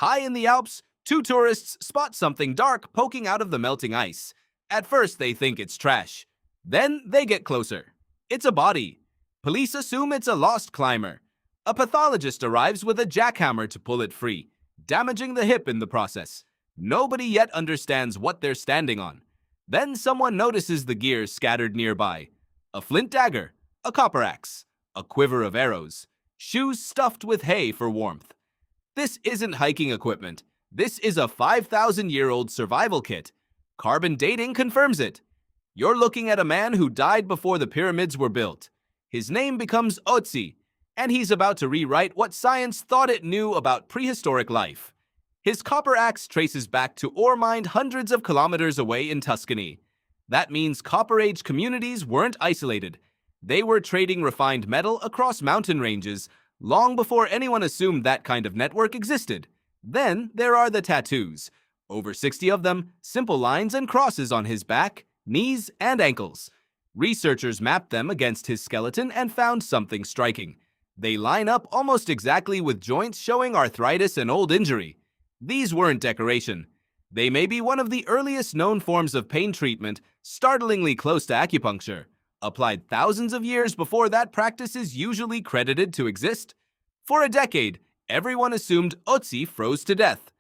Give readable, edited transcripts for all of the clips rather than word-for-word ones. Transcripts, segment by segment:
High in the Alps, two tourists spot something dark poking out of the melting ice. At first, they think it's trash. Then they get closer. It's a body. Police assume it's a lost climber. A pathologist arrives with a jackhammer to pull it free, damaging the hip in the process. Nobody yet understands what they're standing on. Then someone notices the gear scattered nearby. A flint dagger, a copper axe, a quiver of arrows, shoes stuffed with hay for warmth. This isn't hiking equipment. This is a 5,000-year-old survival kit. Carbon dating confirms it. You're looking at a man who died before the pyramids were built. His name becomes Ötzi, and he's about to rewrite what science thought it knew about prehistoric life. His copper axe traces back to ore mined hundreds of kilometers away in Tuscany. That means Copper Age communities weren't isolated. They were trading refined metal across mountain ranges long before anyone assumed that kind of network existed. Then there are the tattoos. Over 60 of them, simple lines and crosses on his back, knees, and ankles. Researchers mapped them against his skeleton and found something striking. They line up almost exactly with joints showing arthritis and old injury. These weren't decoration. They may be one of the earliest known forms of pain treatment, startlingly close to acupuncture, applied thousands of years before that practice is usually credited to exist. For a decade, everyone assumed Ötzi froze to death.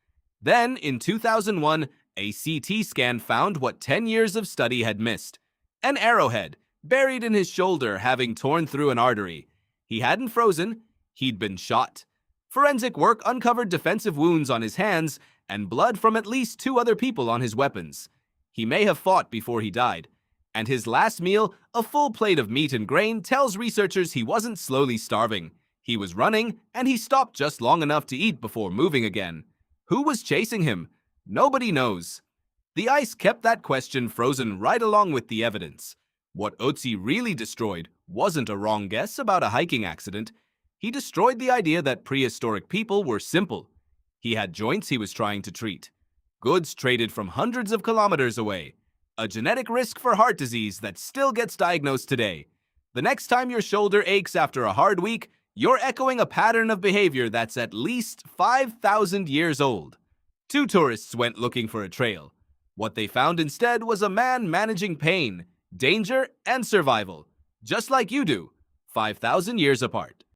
Then, in 2001, a CT scan found what 10 years of study had missed. An arrowhead, buried in his shoulder, having torn through an artery. He hadn't frozen, he'd been shot. Forensic work uncovered defensive wounds on his hands and blood from at least 2 other people on his weapons. He may have fought before he died. And his last meal, a full plate of meat and grain, tells researchers he wasn't slowly starving. He was running, and he stopped just long enough to eat before moving again. Who was chasing him? Nobody knows. The ice kept that question frozen right along with the evidence. What Ötzi really destroyed wasn't a wrong guess about a hiking accident. He destroyed the idea that prehistoric people were simple. He had joints he was trying to treat. Goods traded from hundreds of kilometers away. A genetic risk for heart disease that still gets diagnosed today. The next time your shoulder aches after a hard week, you're echoing a pattern of behavior that's at least 5,000 years old. 2 tourists went looking for a trail. What they found instead was a man managing pain, danger, and survival, just like you do, 5,000 years apart.